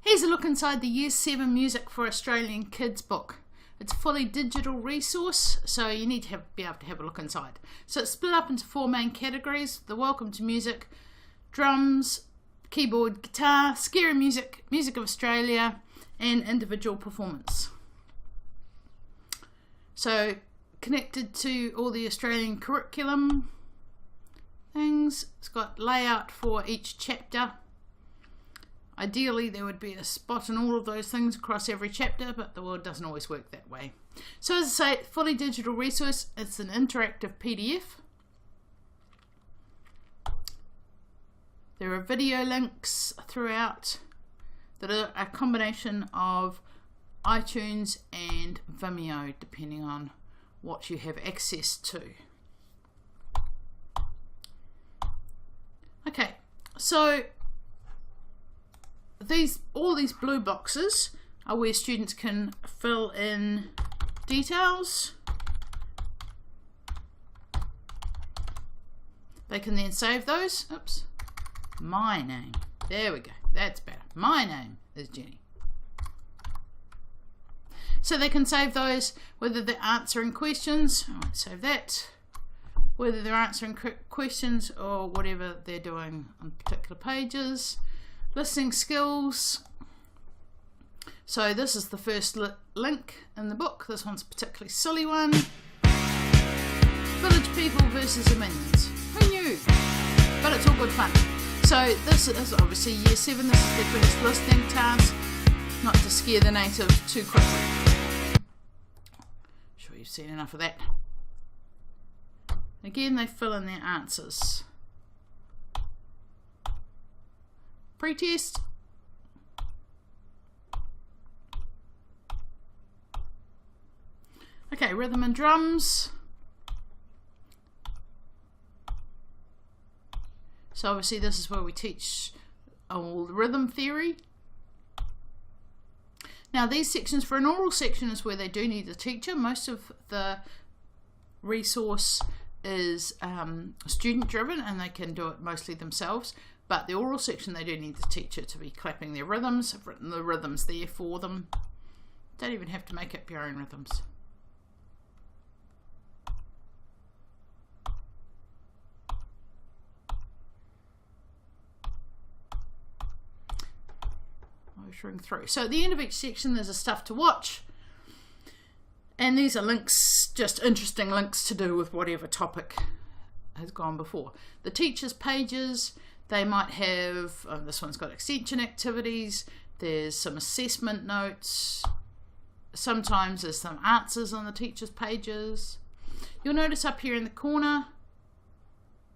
Here's a look inside the Year 7 Music for Australian Kids book. It's a fully digital resource, so you need to be able to have a look inside. So it's split up into 4 main categories: the Welcome to Music, drums, keyboard, guitar, scary music, music of Australia, and individual performance. So connected to all the Australian curriculum things. It's got layout for each chapter. Ideally there would be a spot in all of those things across every chapter, but the world doesn't always work that way. So as I say, fully digital resource. It's an interactive PDF. There are video links throughout that are a combination of iTunes and Vimeo, depending on what you have access to. Okay, so all these blue boxes are where students can fill in details. They can then save those. Oops. My name. There we go. That's better. My name is Jenny. So they can save those, whether they're answering questions. I won't save that. Whether they're answering questions or whatever they're doing on particular pages. Listening skills. So this is the first link in the book. This one's a particularly silly one. Village people versus the minions. Who knew? But it's all good fun. So this is obviously Year 7. This is their first listening task. Not to scare the native too quickly. Sure you've seen enough of that. Again, they fill in their answers. Pre-test. Okay, rhythm and drums. So obviously this is where we teach all the rhythm theory. Now these sections, for an oral section, is where they do need a teacher. Most of the resource is student driven and they can do it mostly themselves. But the oral section, they do need the teacher to be clapping their rhythms. I've written the rhythms there for them. Don't even have to make up your own rhythms. Motoring through. So at the end of each section, there's a stuff to watch. And these are links, just interesting links to do with whatever topic has gone before. The teacher's pages, they might have, this one's got extension activities, there's some assessment notes, sometimes there's some answers on the teacher's pages. You'll notice up here in the corner,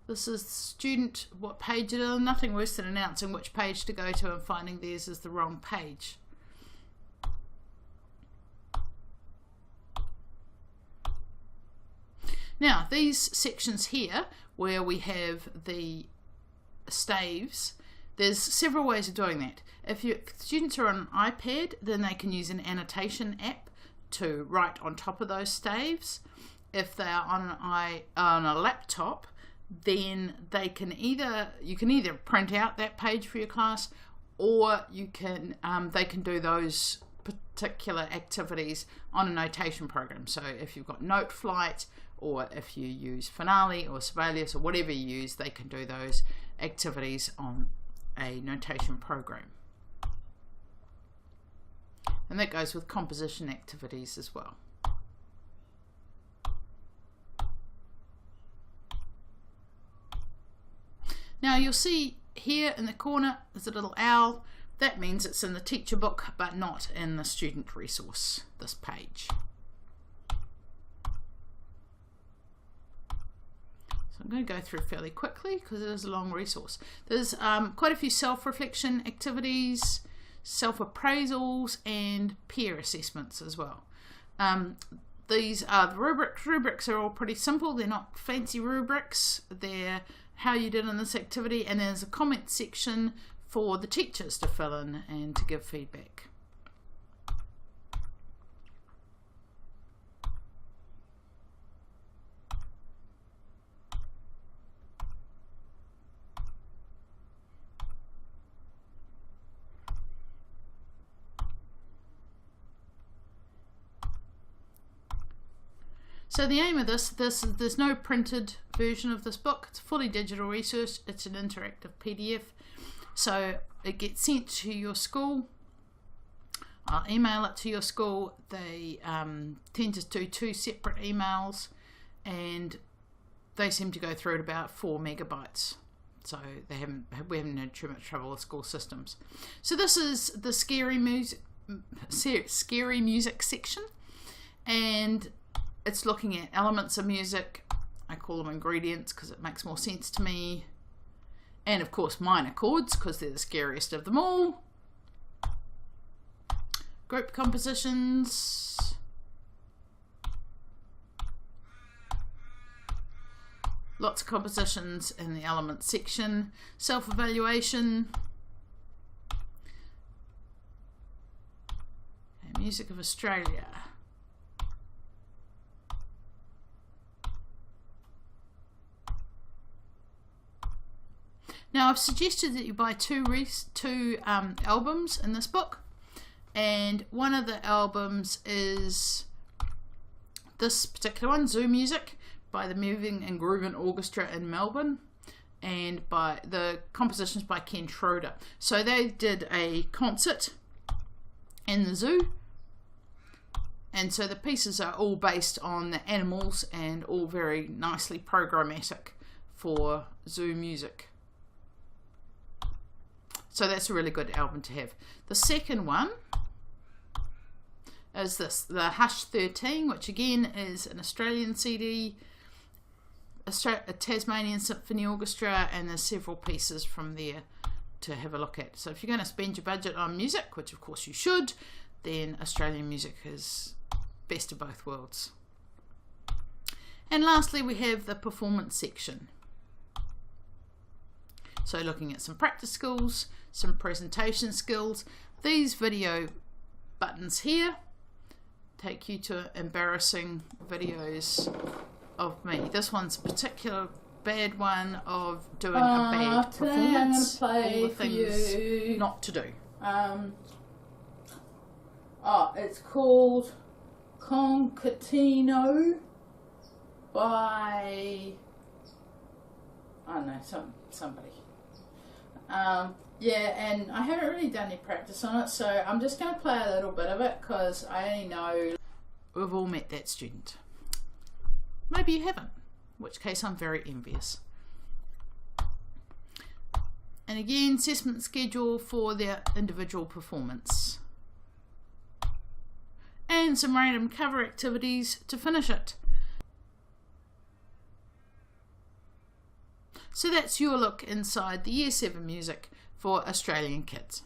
this is student, what page it is. Nothing worse than announcing which page to go to and finding theirs is the wrong page. Now these sections here where we have the staves, there's several ways of doing that. If students are on an iPad, then they can use an annotation app to write on top of those staves. If they are on a laptop, then they can you can either print out that page for your class, or you can they can do those particular activities on a notation program. So if you've got Noteflight, or if you use Finale or Sibelius or whatever you use, they can do those activities on a notation program. And that goes with composition activities as well. Now you'll see here in the corner there's a little owl. That means it's in the teacher book but not in the student resource, this page. So I'm going to go through fairly quickly because it is a long resource. There's quite a few self-reflection activities, self-appraisals and peer assessments as well. These are the rubrics. Rubrics are all pretty simple. They're not fancy rubrics. They're how you did in this activity, and there's a comment section for the teachers to fill in and to give feedback. So the aim of there's no printed version of this book. It's fully digital research. It's an interactive PDF. So it gets sent to your school. I'll email it to your school. They tend to do 2 separate emails, and they seem to go through at about 4 megabytes. So we haven't had too much trouble with school systems. So this is the scary music section, and it's looking at elements of music. I call them ingredients because it makes more sense to me. And of course minor chords, because they're the scariest of them all. Group compositions. Lots of compositions in the elements section. Self-evaluation. Okay, music of Australia. Now I've suggested that you buy two albums in this book, and one of the albums is this particular one, Zoo Music, by the Moving and Grooving Orchestra in Melbourne, and by the compositions by Ken Schroeder. So they did a concert in the zoo, and so the pieces are all based on the animals and all very nicely programmatic for zoo music. So that's a really good album to have. The second one is this, the Hush 13, which again is an Australian CD, a Tasmanian Symphony Orchestra, and there's several pieces from there to have a look at. So if you're going to spend your budget on music, which of course you should, then Australian music is best of both worlds. And lastly, we have the performance section. So looking at some practice skills, some presentation skills. These video buttons here take you to embarrassing videos of me. This one's a particular bad one of doing a bad performance. All the things not to do. It's called Concatino by, I don't know, somebody. Yeah, and I haven't really done any practice on it, so I'm just going to play a little bit of it because I only know. We've all met that student. Maybe you haven't, in which case I'm very envious. And again, assessment schedule for their individual performance. And some random cover activities to finish it. So that's your look inside the Year 7 music for Australian kids.